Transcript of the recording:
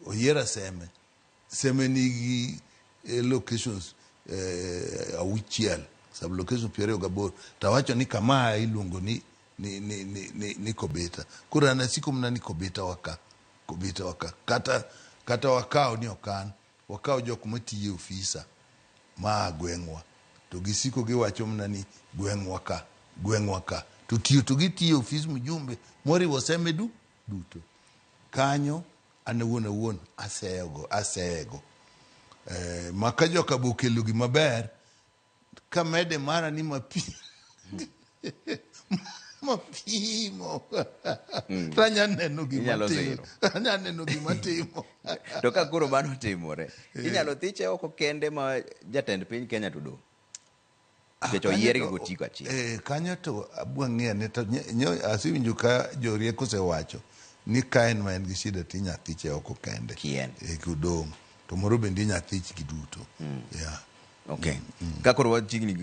oyiera seme nigi locations auchiel, sub locations 28, tawacho ni kama iluongo ni Kobeta. Kura na siku mna ni Kobeta waka kata wakao ni okan wakao jok matiye ofisa ma gwengwa to gisiko giwacho mna ni gwengwa ka to tiyo to gitiye ofis mjumbe mori waseme duto kanyo anawuon asego maka joka bokelo gi maber kamede mara ni mapimo tanya neno gima timo to ka koro mano timore inyalo thiche oko kende ma jatend piny Kenya to do nikech oyier gi gotiko achiel kanyo to abwang'e ne to asiwinjo ka jorieko osewacho ni ka en ma en gi shida ti nyathiche oko kende kudong' to moro bende nyathich gi duto okay ka koro wachigni